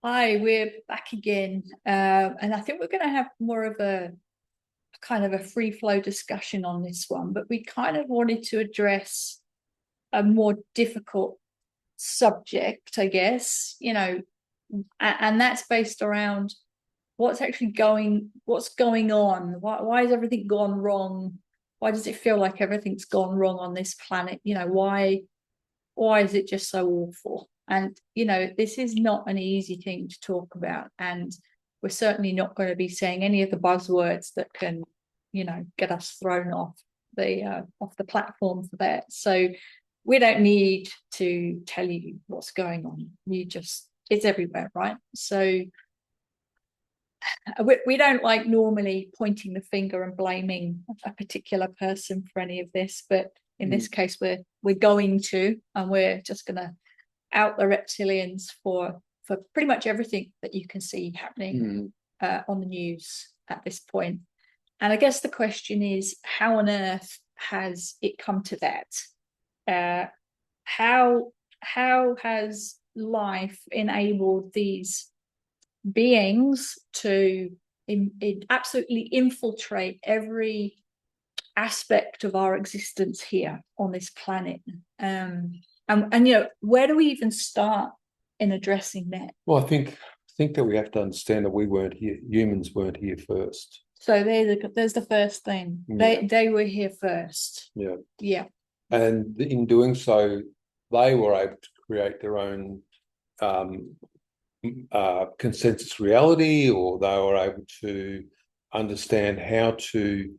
Hi, we're back again. And I think we're going to have more of a kind of a free flow discussion on this one, but we kind of wanted to address a more difficult subject, I guess, and that's based around what's going on? Why has everything gone wrong? Why does it feel like everything's gone wrong on this planet? Why is it just so awful? And, this is not an easy thing to talk about. And we're certainly not going to be saying any of the buzzwords that can, get us thrown off the platform for that. So we don't need to tell you what's going on. It's everywhere, right? So we don't like normally pointing the finger and blaming a particular person for any of this, but in this case we're going to, and we're just going to out the reptilians for pretty much everything that you can see happening on the news at this point. And I guess the question is, how on earth has it come to that? How has life enabled these beings to absolutely infiltrate every aspect of our existence here on this planet? And where do we even start in addressing that? Well, I think that we have to understand that we weren't here. Humans weren't here first. So there's the first thing. Yeah. They were here first. Yeah. Yeah. And in doing so, they were able to create their own consensus reality, or they were able to understand how to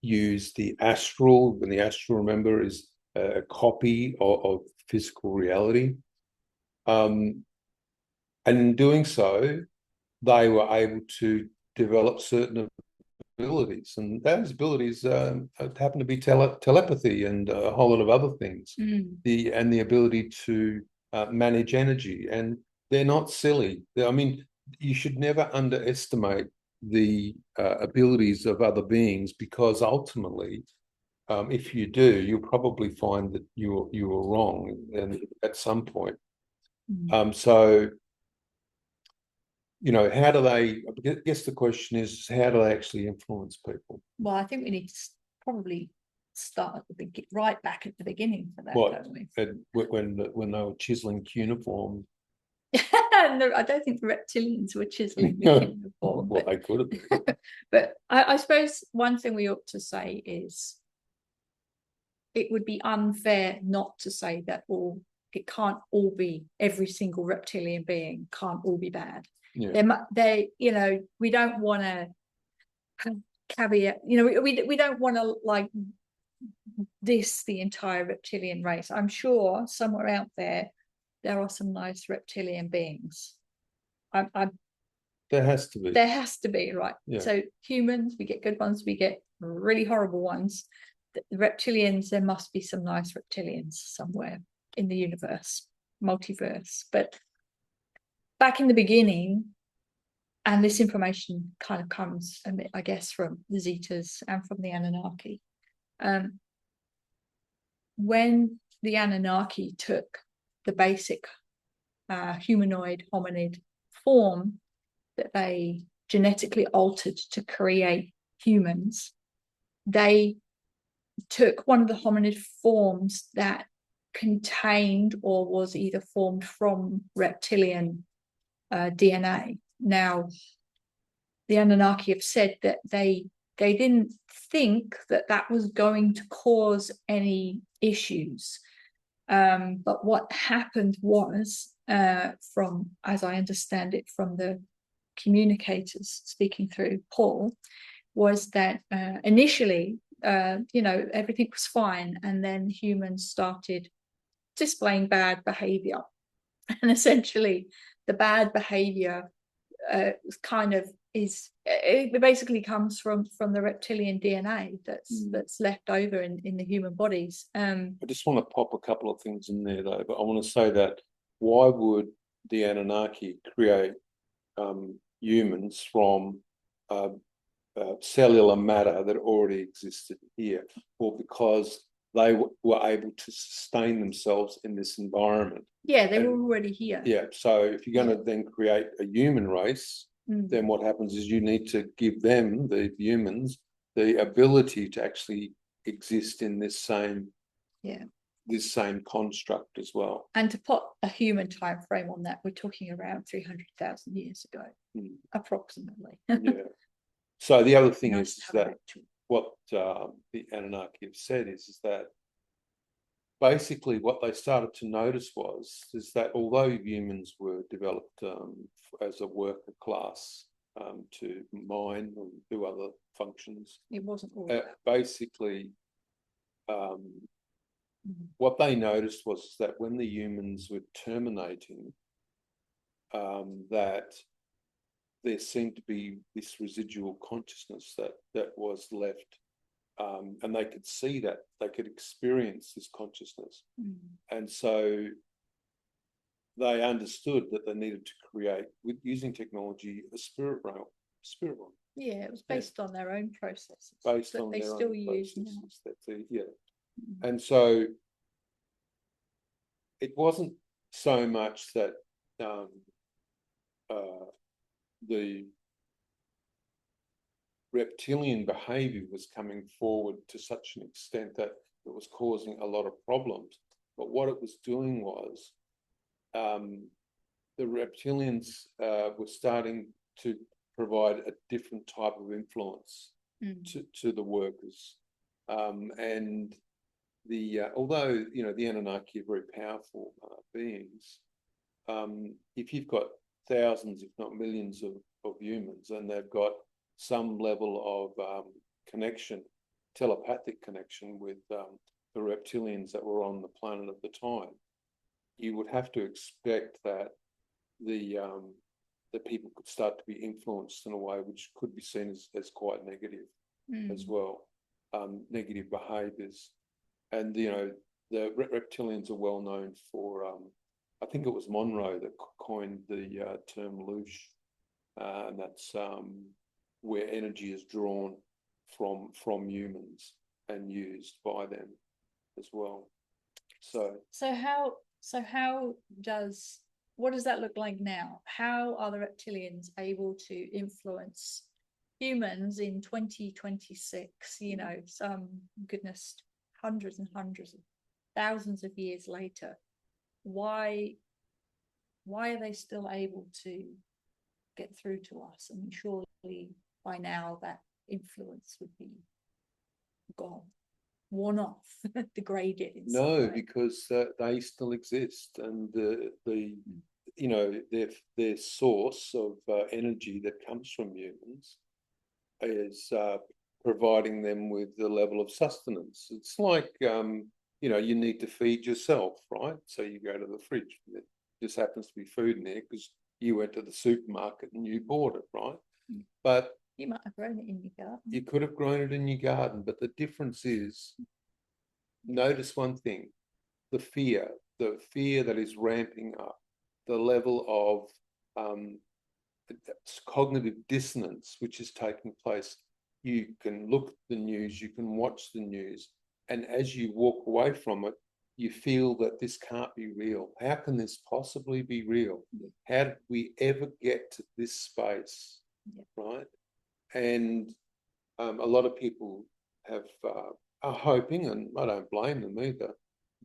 use the astral. And the astral, remember, is a copy of physical reality. And in doing so, they were able to develop certain abilities, and those abilities happen to be telepathy and a whole lot of other things. The ability to manage energy, and they're not silly. I mean, you should never underestimate the abilities of other beings, because ultimately, if you do, you'll probably find that you were wrong, and at some point. So how do they, I guess the question is, how do they actually influence people? Well, I think we need to probably start at right back at the beginning for that, don't we? When they were chiseling cuneiform. No, I don't think the reptilians were chiseling the cuneiform. Well, they could have. But I suppose one thing we ought to say is it would be unfair not to say that it can't all be, every single reptilian being can't all be bad. Yeah. We don't want to caveat, we don't want to like diss the entire reptilian race. I'm sure somewhere out there are some nice reptilian beings. There has to be. There has to be, right? Yeah. So humans, we get good ones, we get really horrible ones. The reptilians, there must be some nice reptilians somewhere in the universe, multiverse. But back in the beginning, and this information kind of comes, I guess, from the Zetas and from the Anunnaki. When the Anunnaki took the basic humanoid hominid form that they genetically altered to create humans, they took one of the hominid forms that contained or was either formed from reptilian DNA. Now, the Anunnaki have said that they didn't think that was going to cause any issues. But what happened was, from, as I understand it, from the communicators speaking through Paul, was that initially, everything was fine, and then humans started displaying bad behavior. And essentially, the bad behavior it basically comes from the reptilian DNA that's left over in the human bodies. I just want to pop a couple of things in there, though. But I want to say that, why would the Anunnaki create humans from cellular matter that already existed here? Well, because they were able to sustain themselves in this environment. Yeah, they were already here. Yeah, so if you're going to then create a human race, then what happens is you need to give them, the humans, the ability to actually exist in this same construct as well. And to put a human time frame on that, we're talking around 300,000 years ago, approximately. Yeah. So the other thing Nice is that what the Anunnaki have said is that basically what they started to notice is that although humans were developed as a worker class to mine and do other functions, it wasn't all basically what they noticed was that when the humans were terminating, that there seemed to be this residual consciousness that was left. And they could see that, they could experience this consciousness. And so they understood that they needed to create, with using technology, a spirit realm. Yeah, it was based on their own processes. Based on they their still own use processes. And so it wasn't so much that the reptilian behavior was coming forward to such an extent that it was causing a lot of problems. But what it was doing was the reptilians were starting to provide a different type of influence to the workers. And although, the Anunnaki are very powerful beings, if you've got thousands, if not millions of humans, and they've got some level of connection, telepathic connection with the reptilians that were on the planet at the time, you would have to expect that the people could start to be influenced in a way which could be seen as quite negative as well, negative behaviours. And the reptilians are well known for, I think it was Monroe that coined the term loosh, and that's where energy is drawn from humans and used by them as well. What does that look like now? How are the reptilians able to influence humans in 2026? Some goodness, hundreds and hundreds of thousands of years later. Why are they still able to get through to us? I mean, surely by now that influence would be gone, worn off, degraded. No, because they still exist, and their source of energy that comes from humans is providing them with the level of sustenance. It's like you need to feed yourself, right? So you go to the fridge. There just happens to be food in there because you went to the supermarket and you bought it, right? But you might have grown it in your garden. You could have grown it in your garden, but the difference is, notice one thing, the fear that is ramping up, the level of cognitive dissonance which is taking place. You can look at the news, you can watch the news, and as you walk away from it, you feel that this can't be real. How can this possibly be real? How did we ever get to this space, right? And a lot of people are hoping, and I don't blame them either,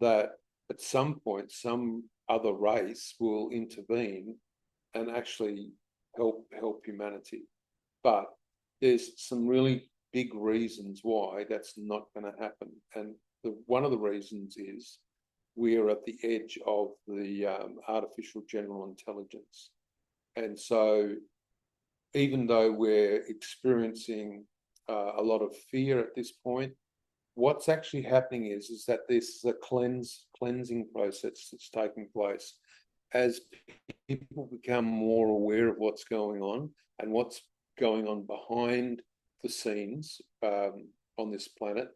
that at some point some other race will intervene and actually help humanity. But there's some really big reasons why that's not going to happen. And one of the reasons is we are at the edge of the artificial general intelligence. And so even though we're experiencing a lot of fear at this point, what's actually happening is that this is a cleansing process that's taking place as people become more aware of what's going on and what's going on behind the scenes on this planet,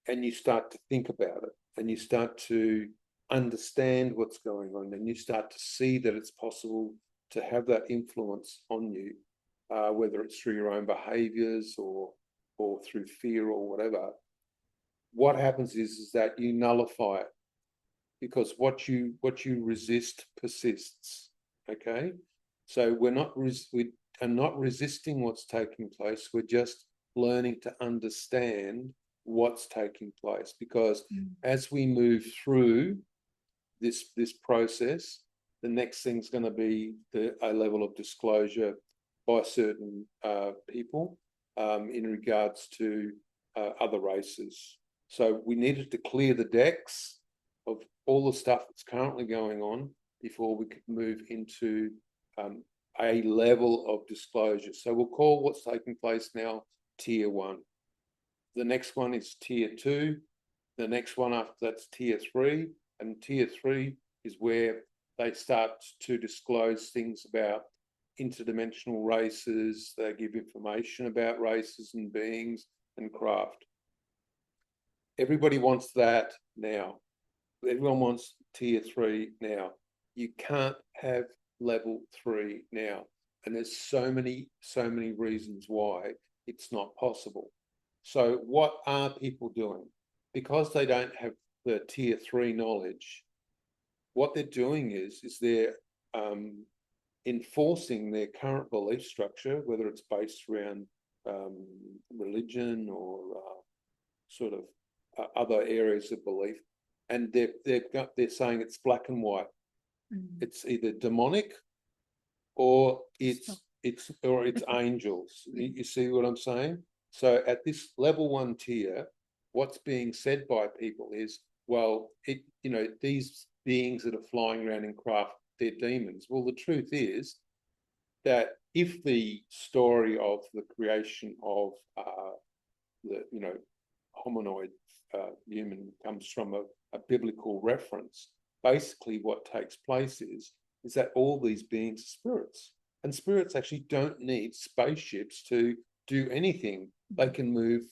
and you start to think about it and you start to understand what's going on, and you start to see that it's possible to have that influence on you, whether it's through your own behaviors or through fear or whatever. what happens is that you nullify it, because what you resist persists. Okay, so we are not resisting what's taking place. We're just learning to understand what's taking place, because as we move through this process, the next thing's going to be a level of disclosure by certain people in regards to other races. So we needed to clear the decks of all the stuff that's currently going on before we could move into a level of disclosure. So we'll call what's taking place now tier 1. The next one is tier 2. The next one after that's tier 3. And tier 3 is where they start to disclose things about interdimensional races. They give information about races and beings and craft. Everybody wants that now. Everyone wants tier 3 now. You can't have level 3 now. And there's so many reasons why it's not possible. So what are people doing? Because they don't have the tier 3 knowledge, what they're doing is they're enforcing their current belief structure, whether it's based around religion or sort of other areas of belief, and they're saying it's black and white. It's either demonic or it's angels. You see what I'm saying? So at this level 1 tier, what's being said by people is, well, these beings that are flying around in craft, they're demons. Well, the truth is that if the story of the creation of the hominoid human comes from a biblical reference, basically what takes place is that all these beings are spirits, and spirits actually don't need spaceships to do anything. They can move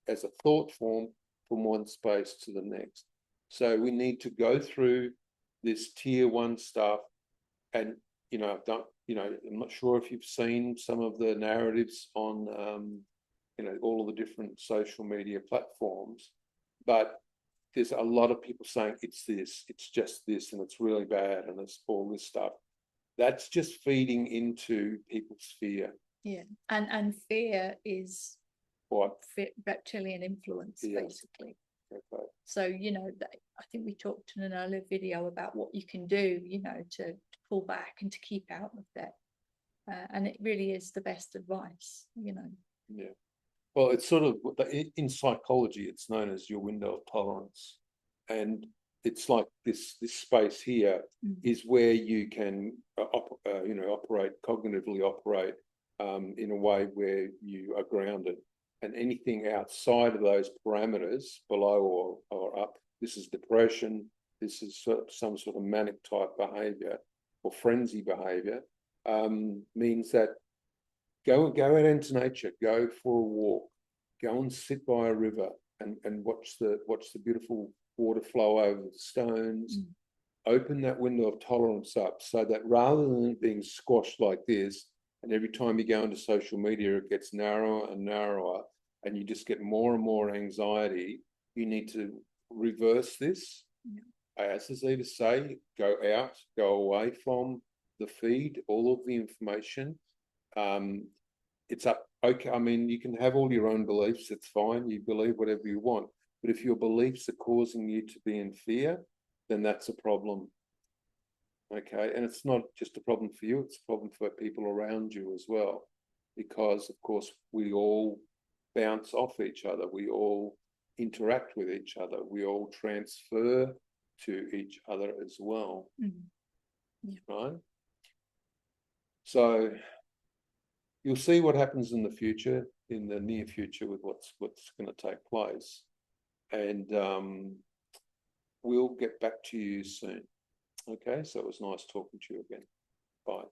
as a thought form from one space to the next. So we need to go through this tier 1 stuff, and I'm not sure if you've seen some of the narratives on all of the different social media platforms, but there's a lot of people saying it's just this, and it's really bad, and it's all this stuff. That's just feeding into people's fear. Yeah, and fear is what? Reptilian influence, basically. Okay. So, I think we talked in an earlier video about what you can do, to pull back and to keep out of that. And it really is the best advice, Yeah. Well, it's sort of, in psychology, it's known as your window of tolerance. And it's like this space here is where you can, cognitively operate in a way where you are grounded. And anything outside of those parameters, below or up, this is depression, this is some sort of manic type behavior or frenzy behavior, means that go out into nature, go for a walk, go and sit by a river and watch the beautiful water flow over the stones. Open that window of tolerance up, so that rather than being squashed like this, and every time you go into social media, it gets narrower and narrower, and you just get more and more anxiety, you need to reverse this. As the Zeta say, go out, go away from the feed, all of the information. It's up. Okay, I mean, you can have all your own beliefs. It's fine. You believe whatever you want. But if your beliefs are causing you to be in fear, then that's a problem. Okay, and it's not just a problem for you, it's a problem for people around you as well, because of course we all bounce off each other, we all interact with each other, we all transfer to each other as well. Right? So you'll see what happens in the future, in the near future, with what's going to take place, and we'll get back to you soon. Okay, so it was nice talking to you again. Bye.